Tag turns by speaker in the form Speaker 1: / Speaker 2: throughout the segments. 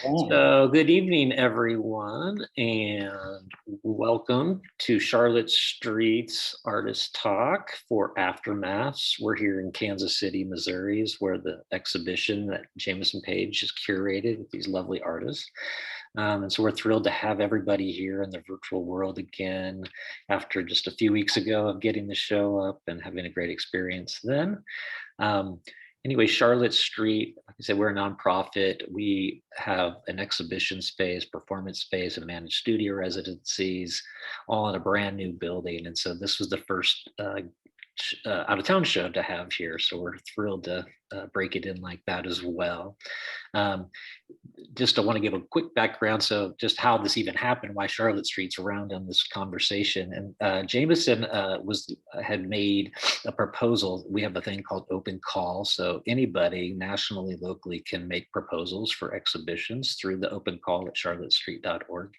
Speaker 1: Oh,
Speaker 2: So, good evening, everyone, and welcome to Charlotte Street's Artist Talk for Aftermaths. We're here in Kansas City, Missouri, is where the exhibition that Jameson Paige has curated with these lovely artists. And so we're thrilled to have everybody here in the virtual world again after just a few weeks ago of getting the show up and having a great experience then. Um, Anyway, Charlotte Street, like I said, we're a nonprofit. We have an exhibition space, performance space, and managed studio residencies, all in a brand new building. And so this was the first out of town show to have here. So we're thrilled to break it in like that as well. Um, just I want to give a quick background. So just how this even happened, why Charlotte Street's around in this conversation. And Jameson had made a proposal. We have a thing called open call. So anybody nationally, locally can make proposals for exhibitions through the open call at charlottestreet.org.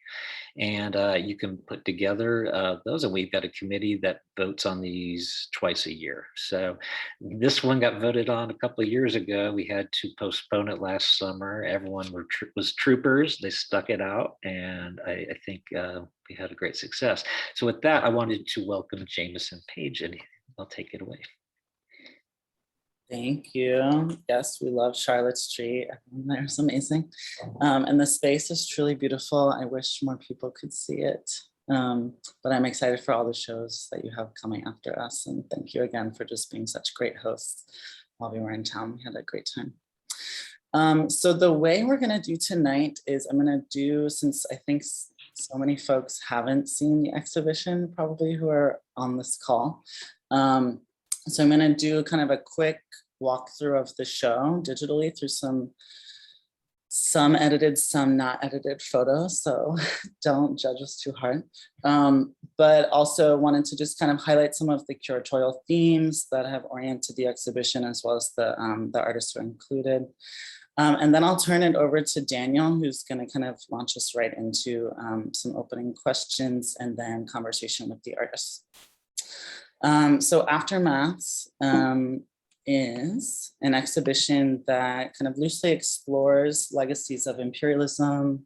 Speaker 2: And you can put together those. And we've got a committee that votes on these twice a year. So this one got voted on a couple of years ago. We had to postpone it last summer. Everyone was troopers. They stuck it out. And I think we had a great success. So with that, I wanted to welcome Jameson Paige, and I'll take it away.
Speaker 1: thank you. Yes, we love Charlotte Street. Everyone there is amazing. And the space is truly beautiful. I wish more people could see it. But I'm excited for all the shows that you have coming after us. And thank you again for just being such great hosts while we were in town. We had a great time. So the way we're going to do tonight is I'm going to do, since I think so many folks haven't seen the exhibition, probably who are on this call. So I'm going to do kind of a quick walkthrough of the show digitally through some edited, some not edited photos. So don't judge us too hard. But also wanted to just kind of highlight some of the curatorial themes that have oriented the exhibition, as well as the artists who are included. And then I'll turn it over to Daniel, who's going to kind of launch us right into some opening questions and then conversation with the artists. So Aftermaths is an exhibition that kind of loosely explores legacies of imperialism,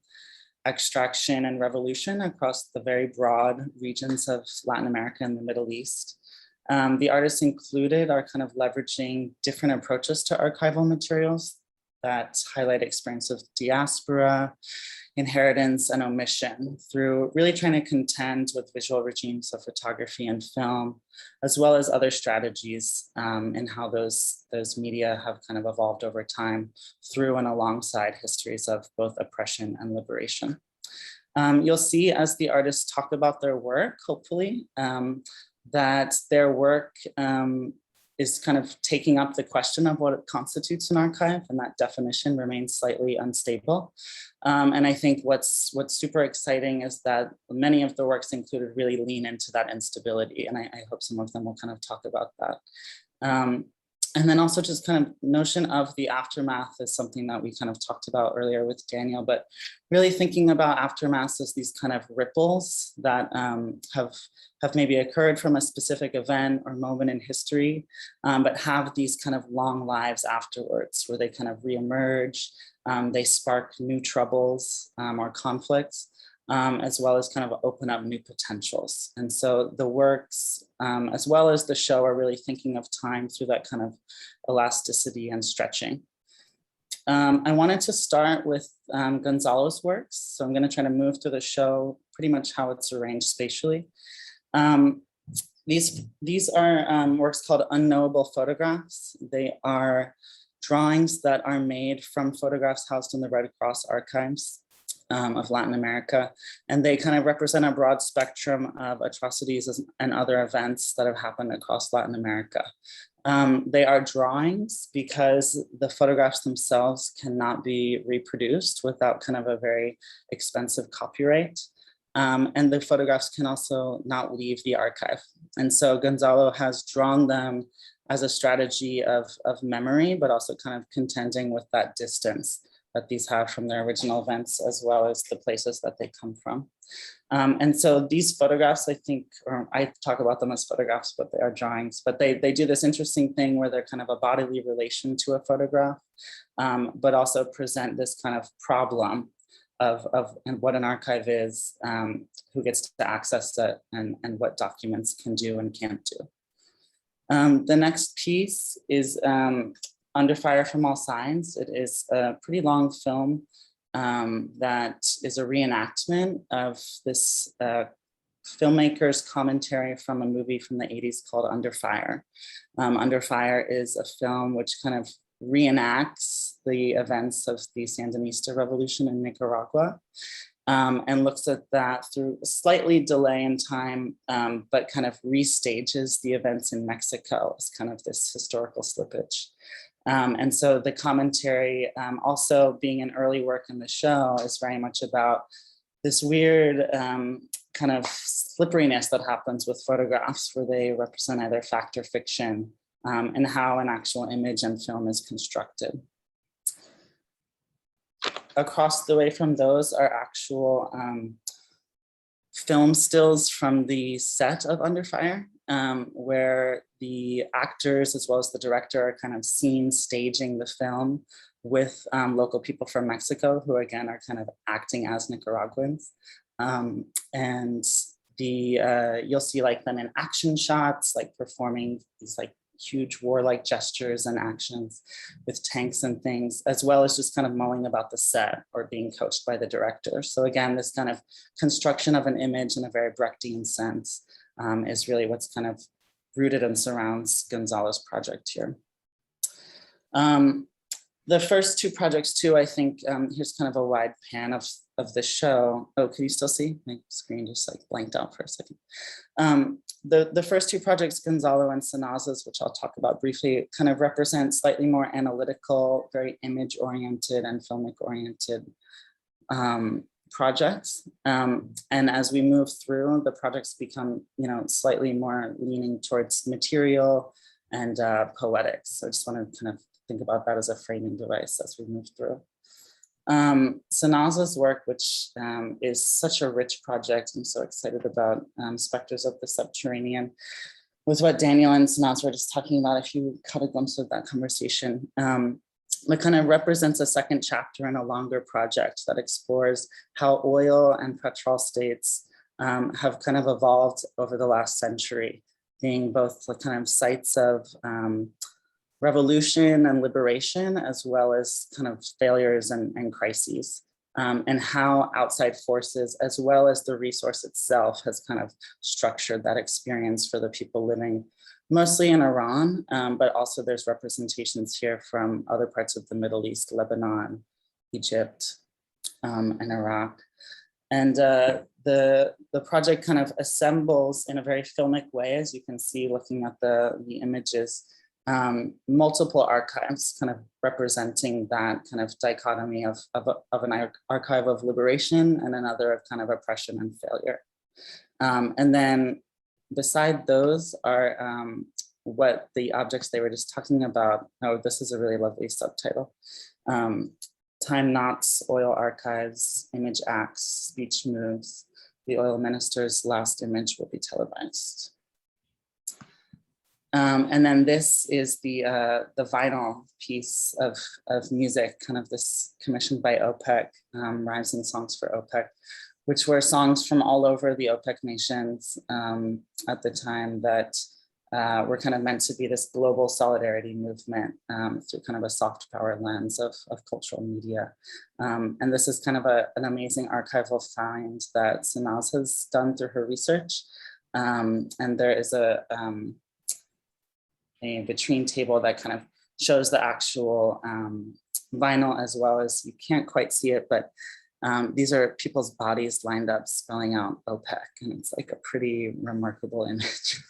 Speaker 1: extraction, and revolution across the very broad regions of Latin America and the Middle East. The artists included are kind of leveraging different approaches to archival materials that highlight experience of diaspora, inheritance, and omission through really trying to contend with visual regimes of photography and film, as well as other strategies and how those media have kind of evolved over time through and alongside histories of both oppression and liberation. You'll see as the artists talk about their work, hopefully, that their work is kind of taking up the question of what constitutes an archive, and that definition remains slightly unstable. And I think what's super exciting is that many of the works included really lean into that instability, and I hope some of them will kind of talk about that. And then also just kind of notion of the aftermath is something that we kind of talked about earlier with Daniel, but really thinking about aftermaths as these kind of ripples that have maybe occurred from a specific event or moment in history, but have these kind of long lives afterwards where they kind of reemerge, they spark new troubles or conflicts, as well as kind of open up new potentials. And so the works, as well as the show, are really thinking of time through that kind of elasticity and stretching. I wanted to start with Gonzalo's works. So I'm going to try to move through the show pretty much how it's arranged spatially. These are works called unknowable photographs. They are drawings that are made from photographs housed in the Red Cross archives of Latin America. And they kind of represent a broad spectrum of atrocities and other events that have happened across Latin America. They are drawings because the photographs themselves cannot be reproduced without kind of a very expensive copyright. And the photographs can also not leave the archive. And so Gonzalo has drawn them as a strategy of memory, but also kind of contending with that distance that these have from their original events, as well as the places that they come from. And so these photographs, I think, or I talk about them as photographs, but they are drawings, but they do this interesting thing where they're kind of a bodily relation to a photograph, but also present this kind of problem of and what an archive is, who gets to access it, and what documents can do and can't do. The next piece is Under Fire from All Sides. It is a pretty long film that is a reenactment of this filmmaker's commentary from a movie from the 80s called Under Fire. Under Fire is a film which kind of reenacts the events of the Sandinista revolution in Nicaragua, and looks at that through a slightly delay in time, but kind of restages the events in Mexico as kind of this historical slippage. And so the commentary, also being an early work in the show, is very much about this weird kind of slipperiness that happens with photographs where they represent either fact or fiction, and how an actual image and film is constructed. Across the way from those are actual film stills from the set of Under Fire, where the actors as well as the director are kind of seen staging the film with local people from Mexico, who again are kind of acting as Nicaraguans. And you'll see like them in action shots, like performing these like huge warlike gestures and actions with tanks and things, as well as just kind of mulling about the set or being coached by the director. So again, this kind of construction of an image in a very Brechtian sense is really what's kind of rooted and surrounds Gonzalo's project here. The first two projects too, I think, here's kind of a wide pan of the show. Oh, can you still see? My screen just like blanked out for a second. The first two projects, Gonzalo and Sanaz's, which I'll talk about briefly, kind of represent slightly more analytical, very image-oriented and filmic-oriented projects. And as we move through, the projects become, slightly more leaning towards material and poetics. So I just want to kind of think about that as a framing device as we move through. Sanaz's work, which is such a rich project, I'm so excited about, Specters of the Subterranean, was what Daniel and Sanaz were just talking about, if you caught a glimpse of that conversation. It kind of represents a second chapter in a longer project that explores how oil and petrol states have kind of evolved over the last century, being both the kind of sites of revolution and liberation, as well as kind of failures and crises, and how outside forces, as well as the resource itself, has kind of structured that experience for the people living mostly in Iran, but also there's representations here from other parts of the Middle East, Lebanon, Egypt, and Iraq. And the project kind of assembles in a very filmic way, as you can see looking at the images, multiple archives kind of representing that kind of dichotomy of an archive of liberation and another of kind of oppression and failure. And then beside those are what the objects they were just talking about. Oh, this is a really lovely subtitle. Time Knots, Oil Archives, Image Acts, Speech Moves. The oil minister's last image will be televised. And then this is the vinyl piece of music, kind of this commissioned by OPEC, Rhymes and Songs for OPEC, which were songs from all over the OPEC nations at the time that were kind of meant to be this global solidarity movement through kind of a soft power lens of cultural media. And this is kind of an amazing archival find that Sanaz has done through her research. And there is a vitrine table that kind of shows the actual vinyl, as well as, you can't quite see it, but these are people's bodies lined up spelling out OPEC, and it's like a pretty remarkable image.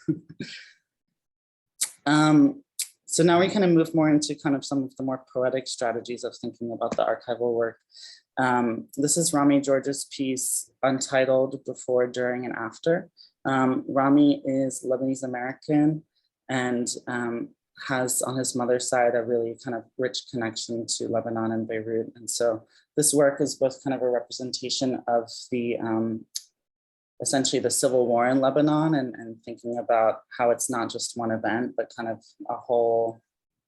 Speaker 1: So now we kind of move more into kind of some of the more poetic strategies of thinking about the archival work. This is Rami George's piece, Untitled, Before, During, and After. Rami is Lebanese American, and has on his mother's side a really kind of rich connection to Lebanon and Beirut. And so this work is both kind of a representation of the essentially the civil war in Lebanon, and thinking about how it's not just one event, but kind of a whole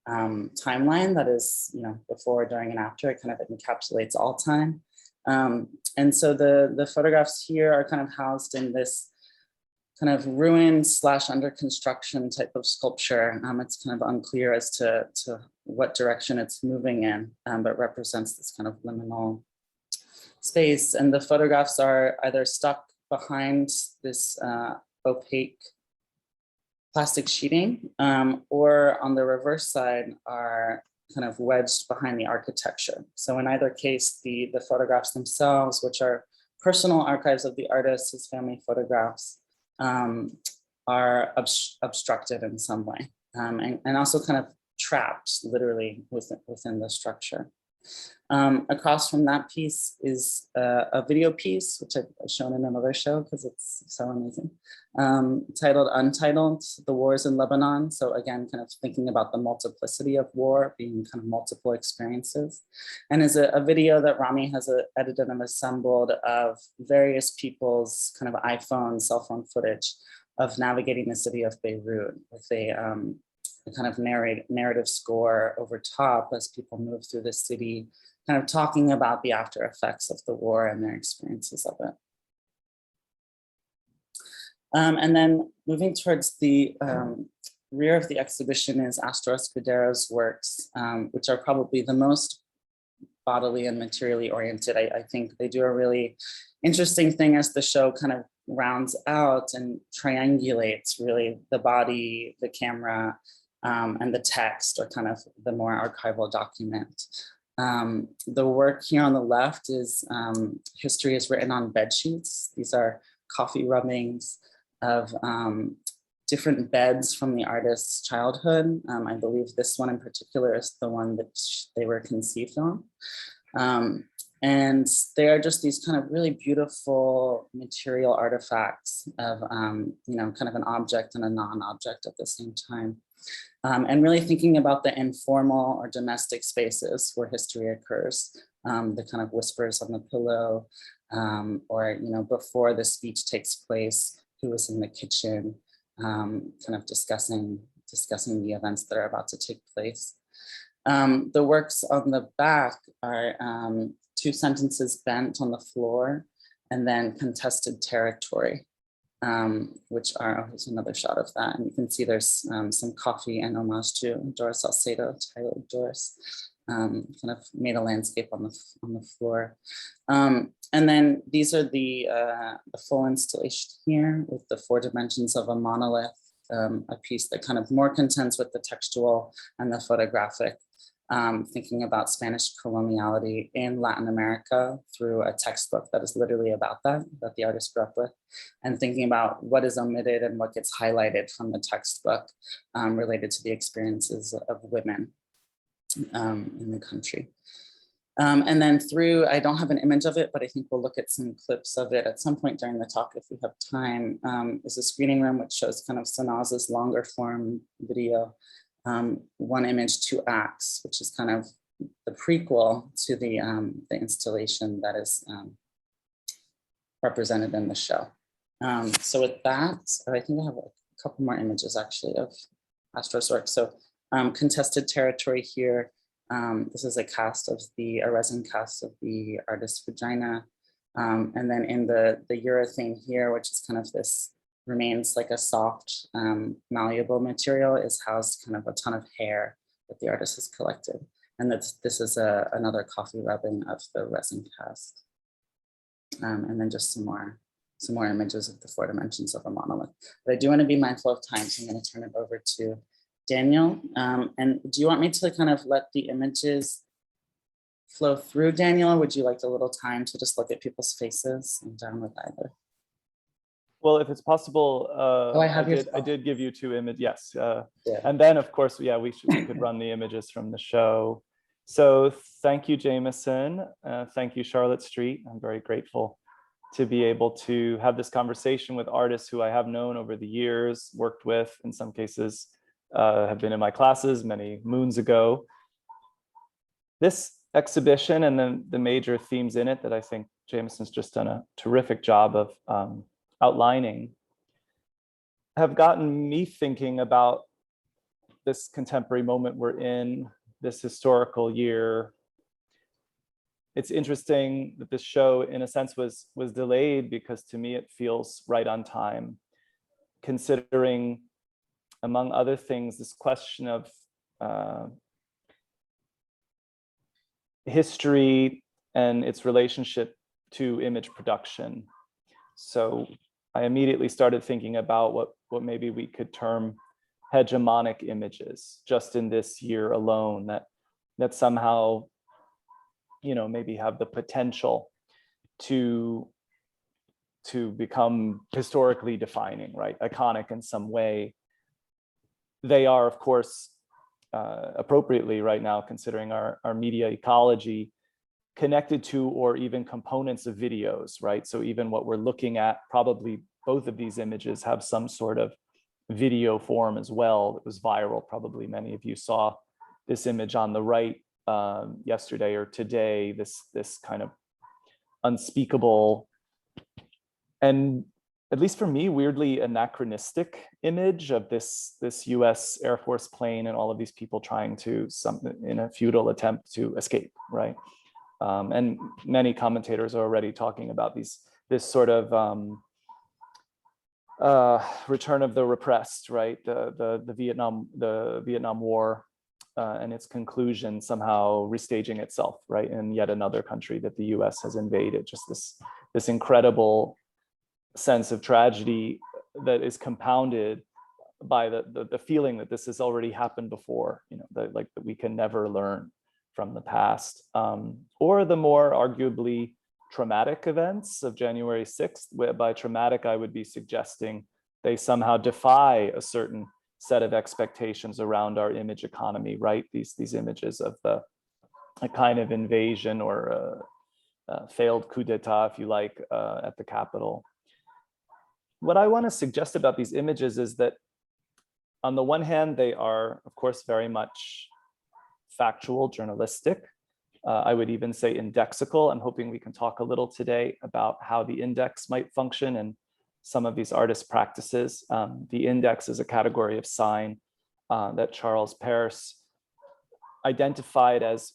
Speaker 1: timeline that is, you know, before, during, and after. It kind of encapsulates all time. And so the photographs here are kind of housed in this kind of ruined / under construction type of sculpture. It's kind of unclear as to what direction it's moving in, but represents this kind of liminal space. And the photographs are either stuck behind this opaque plastic sheeting, or on the reverse side are kind of wedged behind the architecture. So in either case, the photographs themselves, which are personal archives of the artist, his family photographs, are obstructed in some way, and also kind of trapped literally within the structure. Across from that piece is a video piece, which I've shown in another show because it's so amazing, titled Untitled, The Wars in Lebanon. So again, kind of thinking about the multiplicity of war being kind of multiple experiences. And is a video that Rami has edited and assembled of various people's kind of iPhone, cell phone footage of navigating the city of Beirut with a kind of narrative score over top as people move through the city, kind of talking about the after effects of the war and their experiences of it. And then moving towards the rear of the exhibition is Astor Spadero's works, which are probably the most bodily and materially oriented. I think they do a really interesting thing as the show kind of rounds out and triangulates really the body, the camera, and the text, or kind of the more archival document. The work here on the left is history is written on bed sheets. These are coffee rubbings of different beds from the artist's childhood. I believe this one in particular is the one that they were conceived on. And they are just these kind of really beautiful material artifacts of, you know, kind of an object and a non-object at the same time. And really thinking about the informal or domestic spaces where history occurs, the kind of whispers on the pillow, or, you know, before the speech takes place, who was in the kitchen, kind of discussing the events that are about to take place. The works on the back are two sentences bent on the floor, and then contested territory, which are, oh, here's another shot of that. And you can see there's some coffee and homage to Doris Salcedo, titled Doris, kind of made a landscape on the floor. And then these are the full installation here with the 4 dimensions of a monolith, a piece that kind of more contends with the textual and the photographic, thinking about Spanish coloniality in Latin America through a textbook that is literally about that the artist grew up with, and thinking about what is omitted and what gets highlighted from the textbook related to the experiences of women in the country. And then through, I don't have an image of it, but I think we'll look at some clips of it at some point during the talk if we have time, is a screening room which shows kind of Sanaz's longer form video. 1 image, 2 acts, which is kind of the prequel to the installation that is represented in the show. So with that, I think I have a couple more images actually of Astor's work. So contested territory here. This is a resin cast of the artist's vagina. And then in the urethane here, which is kind of this, remains like a soft, malleable material, is housed kind of a ton of hair that the artist has collected. And this is another coffee rubbing of the resin cast. And then just some more images of the 4 dimensions of a monolith. But I do want to be mindful of time, so I'm going to turn it over to Daniel. And do you want me to kind of let the images flow through, Daniel, or would you like a little time to just look at people's faces? I'm down with either.
Speaker 3: Well, if it's possible, I did give you 2 images, yes. Yeah. And then, of course, yeah, we could run the images from the show. So thank you, Jameson. Thank you, Charlotte Street. I'm very grateful to be able to have this conversation with artists who I have known over the years, worked with in some cases have been in my classes many moons ago. This exhibition and then the major themes in it that I think Jameson's just done a terrific job of outlining have gotten me thinking about this contemporary moment we're in, this historical year. It's interesting that this show, in a sense, was delayed because to me it feels right on time, considering, among other things, this question of history and its relationship to image production. So I immediately started thinking about what maybe we could term hegemonic images just in this year alone, that somehow, you know, maybe have the potential to become historically defining, right? Iconic in some way. They are, of course, appropriately right now, considering our media ecology, connected to or even components of videos, right? So even what we're looking at, probably both of these images have some sort of video form as well. It was viral. Probably many of you saw this image on the right yesterday or today, this kind of unspeakable and, at least for me, weirdly anachronistic image of this US Air Force plane and all of these people trying to, in a futile attempt to escape, right? And many commentators are already talking about this sort of return of the repressed, right? The Vietnam War and its conclusion somehow restaging itself, right? In yet another country that the US has invaded. Just this incredible sense of tragedy that is compounded by the feeling that this has already happened before, you know, that we can never learn from the past, or the more arguably traumatic events of January 6th. By traumatic, I would be suggesting they somehow defy a certain set of expectations around our image economy, right? These images of a kind of invasion or a failed coup d'etat, if you like, at the Capitol. What I want to suggest about these images is that, on the one hand, they are, of course, very much factual, journalistic. I would even say indexical. I'm hoping we can talk a little today about how the index might function and some of these artist practices. The index is a category of sign that Charles Peirce identified as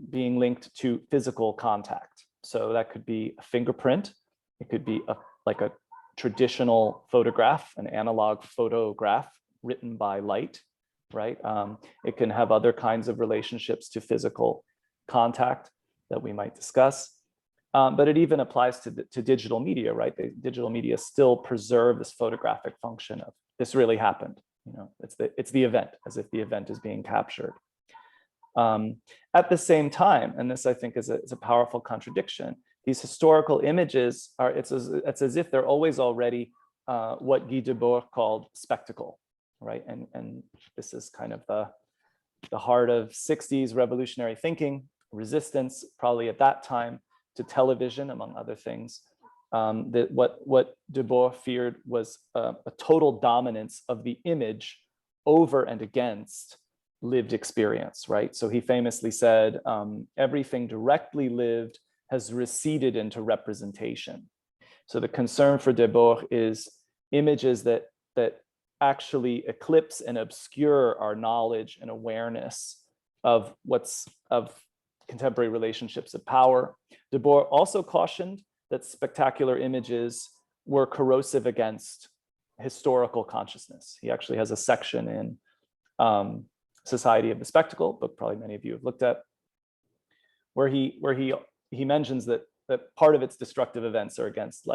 Speaker 3: being linked to physical contact. So that could be a fingerprint. It could be like a traditional photograph, an analog photograph written by light, right? It can have other kinds of relationships to physical contact that we might discuss. But it even applies to digital media, right? The digital media still preserve this photographic function of this really happened. You know, it's the event, as if the event is being captured. At the same time, and this I think is a powerful contradiction, these historical images are, it's as if they're always already what Guy Debord called spectacle, right? And this is kind of the heart of 60s revolutionary thinking, resistance, probably at that time, to television, among other things. That what Debord feared was a total dominance of the image over and against lived experience, right? So he famously said, everything directly lived has receded into representation. So the concern for Debord is images that actually eclipse and obscure our knowledge and awareness of contemporary relationships of power. Debord also cautioned that spectacular images were corrosive against historical consciousness. He actually has a section in Society of the Spectacle, book probably many of you have looked at, where he mentions that part of its destructive events are against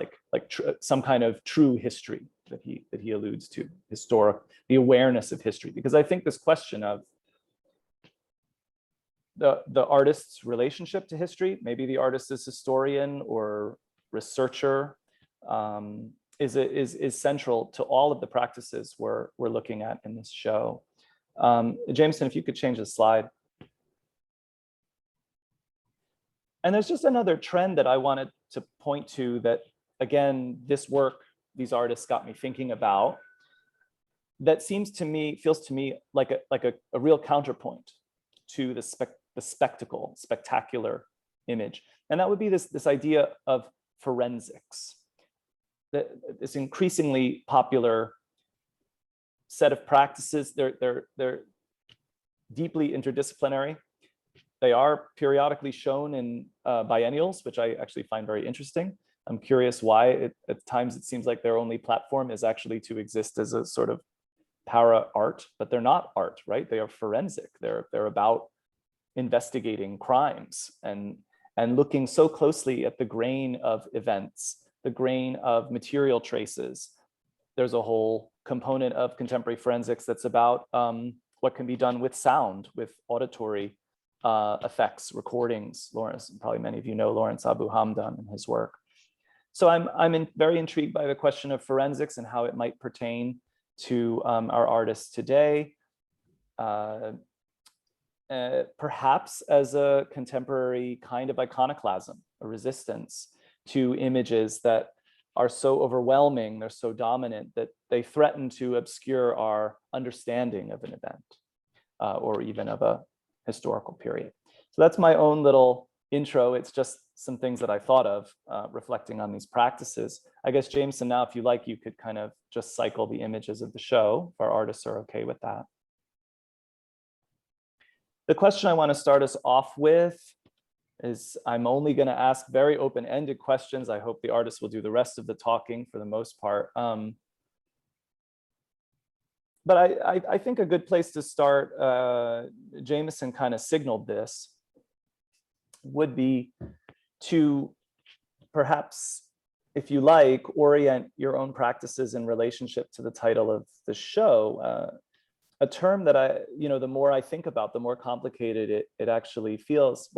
Speaker 3: some kind of true history that he alludes to, the awareness of history. Because I think this question of the artist's relationship to history, maybe the artist is historian or researcher, is central to all of the practices we're looking at in this show. Jameson, if you could change the slide. And there's just another trend that I wanted to point to that, again, this work, these artists got me thinking about. that feels to me like a real counterpoint to the spectacular image. And that would be this idea of forensics, this increasingly popular set of practices. They're deeply interdisciplinary. They are periodically shown in biennials, which I actually find very interesting. I'm curious why at times it seems like their only platform is actually to exist as a sort of para art, but they're not art, right? They are forensic. They're about investigating crimes and looking so closely at the grain of events, the grain of material traces. There's a whole component of contemporary forensics that's about what can be done with sound, with auditory effects, recordings. Lawrence, probably many of you know Lawrence Abu Hamdan and his work. So I'm very intrigued by the question of forensics and how it might pertain to our artists today. Perhaps as a contemporary kind of iconoclasm, a resistance to images that are so overwhelming, they're so dominant that they threaten to obscure our understanding of an event or even of a historical period. So that's my own little intro. It's just some things that I thought of reflecting on these practices. I guess, Jameson, now if you like, you could kind of just cycle the images of the show if our artists are okay with that. The question I want to start us off with is, I'm only going to ask very open-ended questions. I hope the artists will do the rest of the talking for the most part. But I think a good place to start, Jameson kind of signaled this, would be to perhaps, if you like, orient your own practices in relationship to the title of the show. A term that the more I think about, the more complicated it actually feels.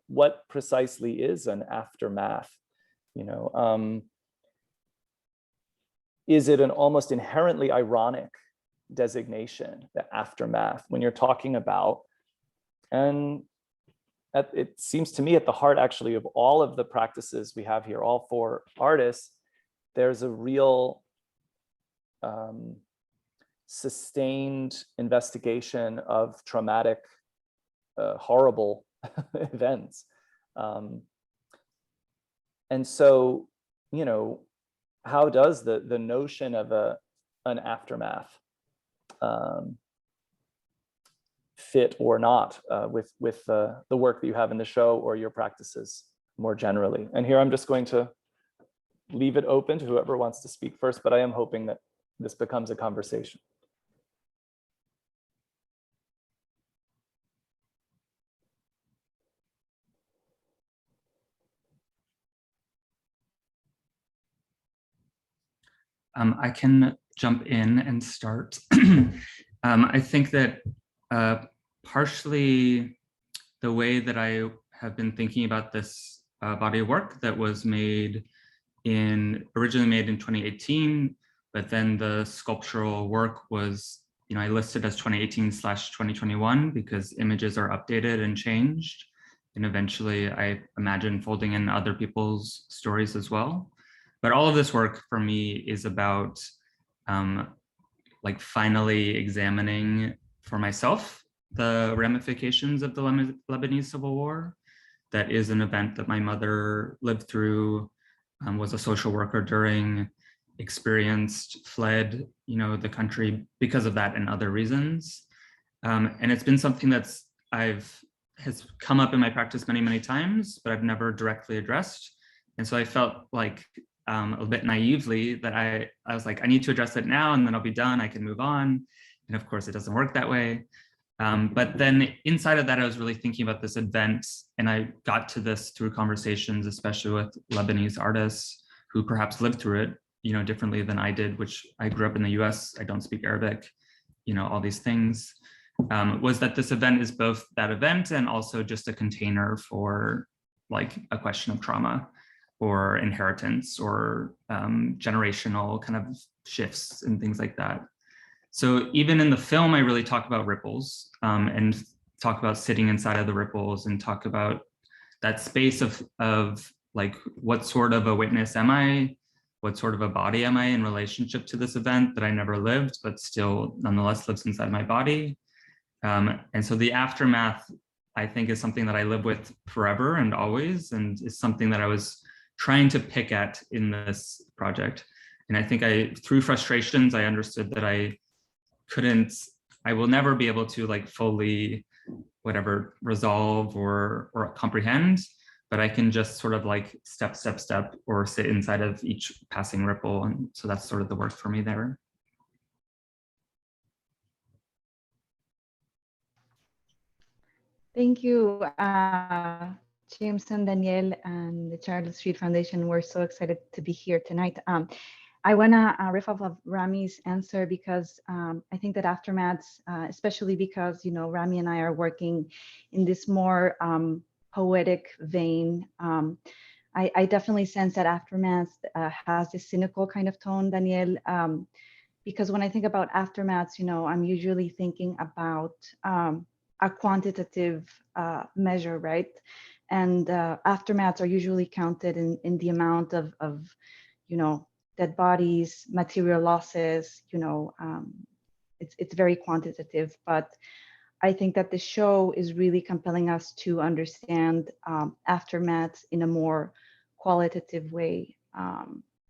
Speaker 3: What precisely is an aftermath? Is it an almost inherently ironic designation, the aftermath, when you're talking about, and it seems to me at the heart actually of all of the practices we have here, all four artists, there's a real sustained investigation of traumatic, horrible events. And so, how does the notion of an aftermath fit or not with the work that you have in the show or your practices more generally? And here I'm just going to leave it open to whoever wants to speak first, but I am hoping that this becomes a conversation.
Speaker 4: I can jump in and start. I think that partially the way that I have been thinking about this body of work that was originally made in 2018, but then the sculptural work was, I listed as 2018/2021 because images are updated and changed. And eventually I imagine folding in other people's stories as well. But all of this work for me is about finally examining for myself the ramifications of the Lebanese Civil War. That is an event that my mother lived through, was a social worker during, experienced, fled, the country because of that and other reasons. And it's been something has come up in my practice many, many times, but I've never directly addressed. And so I felt like a bit naively that I was like, I need to address it now and then I'll be done, I can move on. And of course it doesn't work that way. But then inside of that, I was really thinking about this event, and I got to this through conversations, especially with Lebanese artists who perhaps lived through it, differently than I did, which I grew up in the US, I don't speak Arabic, all these things, was that this event is both that event and also just a container for a question of trauma or inheritance or generational kind of shifts and things like that. So even in the film, I really talk about ripples and talk about sitting inside of the ripples and talk about that space of what sort of a witness am I what sort of a body am I in relationship to this event that I never lived, but still nonetheless lives inside my body. And so the aftermath, I think, is something that I live with forever and always, and is something that I was trying to pick at in this project. And I think through frustrations, I understood that I will never be able to like fully resolve or comprehend, but I can just sort of like step, or sit inside of each passing ripple. And so that's sort of the work for me there.
Speaker 5: Thank you, Jameson, Daniel, and the Charlotte Street Foundation. We're so excited to be here tonight. I want to riff off of Rami's answer because I think that aftermaths, especially because, you know, Rami and I are working in this more poetic vein. I definitely sense that aftermath has this cynical kind of tone, Daniel, because when I think about aftermaths, you know, I'm usually thinking about a quantitative measure, right? And aftermaths are usually counted in the amount of, you know, dead bodies, material losses, you know, it's very quantitative, but I think that the show is really compelling us to understand aftermaths in a more qualitative way,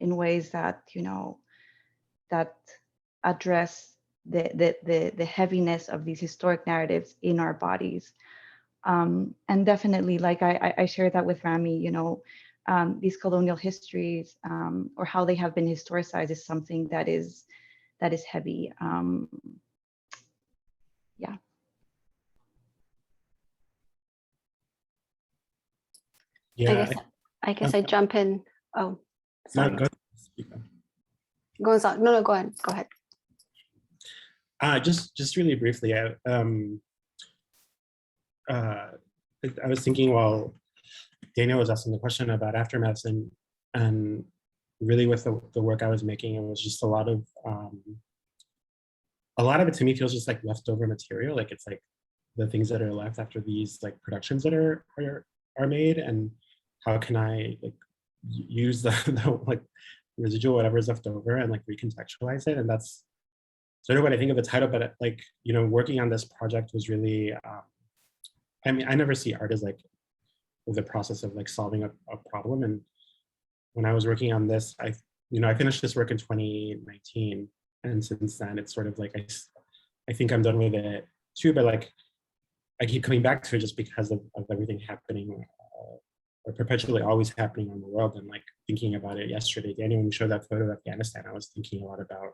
Speaker 5: in ways that, you know, that address the heaviness of these historic narratives in our bodies. And definitely, like I shared that with Rami, you know, these colonial histories or how they have been historicized is something that is heavy. Yeah.
Speaker 6: Yeah, I guess I jump in. Oh, sorry.
Speaker 7: No, go
Speaker 6: on. No, go ahead. Go ahead.
Speaker 7: Just really briefly, I was thinking while Daniel was asking the question about aftermaths, and really with the work I was making, it was just a lot of it to me feels just like leftover material. Like it's like the things that are left after these like productions that are made, and how can I like use the like residual whatever is left over and like recontextualize it. And that's sort of what I think of the title. But like, you know, working on this project was really I mean, I never see art as like the process of like solving a problem. And when I was working on this, I finished this work in 2019, and since then it's sort of like I think I'm done with it too, but like I keep coming back to it just because of everything happening or perpetually always happening in the world. And like thinking about it yesterday, Daniel, when you showed that photo of Afghanistan, I was thinking a lot about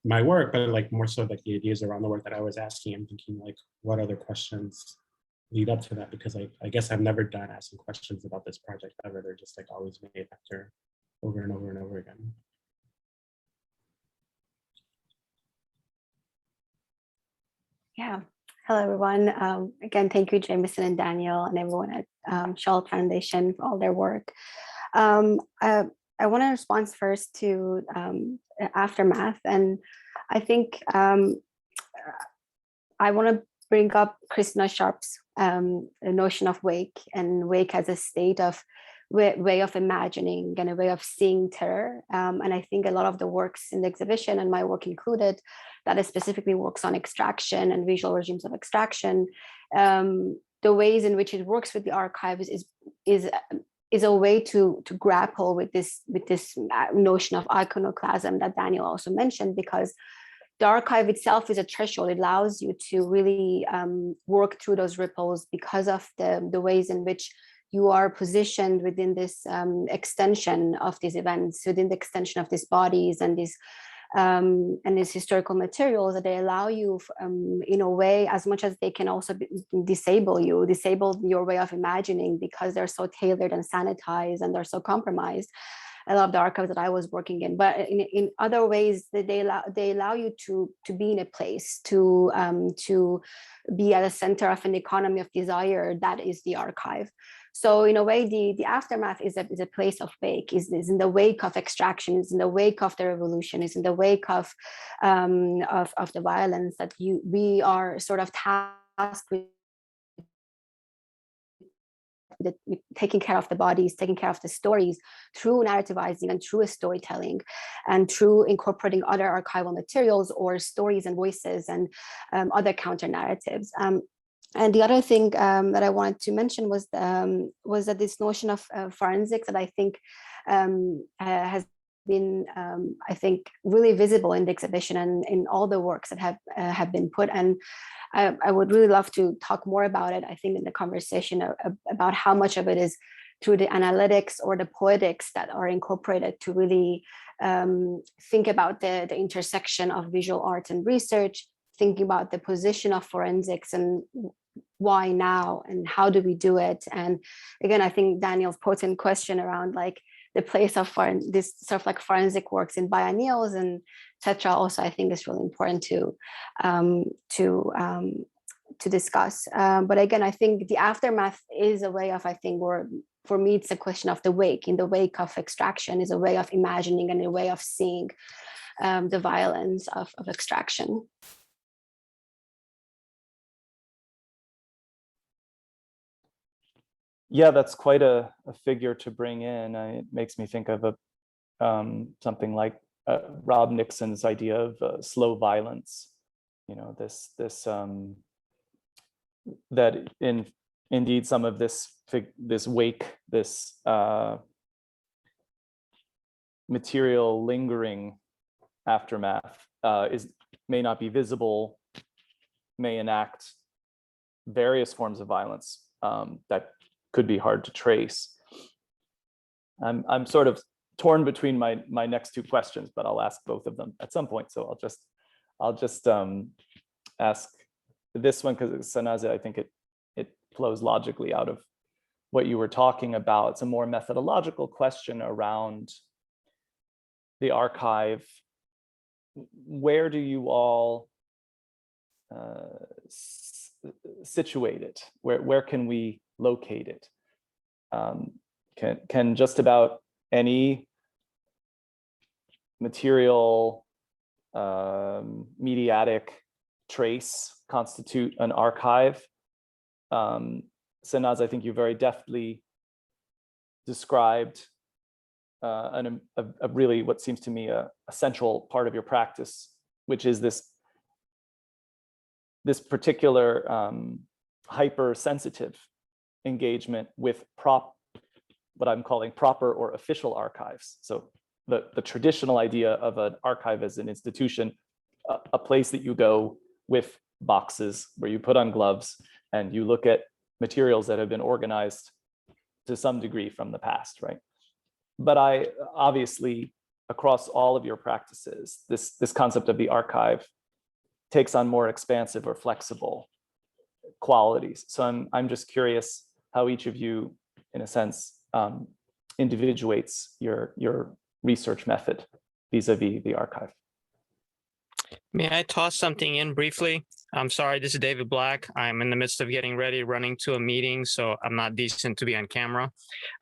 Speaker 7: my work, but like more so like the ideas around the work that I was asking and thinking like what other questions lead up to that, because I guess I've never done asking questions about this project ever. They're just like always made after over and over and over again.
Speaker 6: Yeah. Hello, everyone. Again, thank you, Jameson and Daniel and everyone at Charlotte Foundation for all their work. I want to respond first to aftermath, and I think I want to bring up Christina Sharp's notion of wake, and wake as a state of way of imagining and a way of seeing terror. And I think a lot of the works in the exhibition, and my work included, that is specifically works on extraction and visual regimes of extraction, the ways in which it works with the archives is a way to grapple with this notion of iconoclasm that Daniel also mentioned, because the archive itself is a threshold. It allows you to really work through those ripples because of the ways in which you are positioned within this extension of these events, within the extension of these bodies and these historical materials, that they allow you in a way, as much as they can also disable your way of imagining, because they're so tailored and sanitized and they're so compromised. I love the archives that I was working in, but in other ways that they allow you to be in a place, to be at the center of an economy of desire that is the archive. So in a way, the aftermath is a place of wake, is in the wake of extraction, is in the wake of the revolution, is in the wake of the violence that we are sort of tasked with taking care of the bodies, taking care of the stories through narrativizing and through storytelling and through incorporating other archival materials or stories and voices and other counter narratives. And the other thing that I wanted to mention was that this notion of forensics that I think has been, I think, really visible in the exhibition and in all the works that have been put. And I would really love to talk more about it, I think, in the conversation about how much of it is through the analytics or the poetics that are incorporated to really think about the intersection of visual art and research, thinking about the position of forensics and why now and how do we do it. And again, I think Daniel's potent question around like the place of this sort of like forensic works in biennials and etc. also I think is really important to discuss. But again, I think the aftermath is a way of, I think, or for me, it's a question of the wake. In the wake of extraction is a way of imagining and a way of seeing the violence of extraction.
Speaker 3: Yeah, that's quite a figure to bring in. It makes me think of something like Rob Nixon's idea of slow violence. You know, that indeed some of this wake, this material lingering aftermath may not be visible, may enact various forms of violence that could be hard to trace. I'm sort of torn between my next two questions, but I'll ask both of them at some point. So I'll just ask this one because Sanaze, I think it flows logically out of what you were talking about. It's a more methodological question around the archive. Where do you all situate it? Where can we locate it? Can just about any material mediatic trace constitute an archive? Sanaz, I think you very deftly described a really what seems to me a central part of your practice, which is this particular hypersensitive engagement with what I'm calling proper or official archives. So the traditional idea of an archive as an institution, a place that you go with boxes where you put on gloves and you look at materials that have been organized to some degree from the past, right? But I obviously, across all of your practices, this concept of the archive takes on more expansive or flexible qualities. So I'm just curious how each of you, in a sense, individuates your research method vis-a-vis the archive.
Speaker 8: May I toss something in briefly? I'm sorry, this is David Black. I'm in the midst of getting ready, running to a meeting, so I'm not decent to be on camera.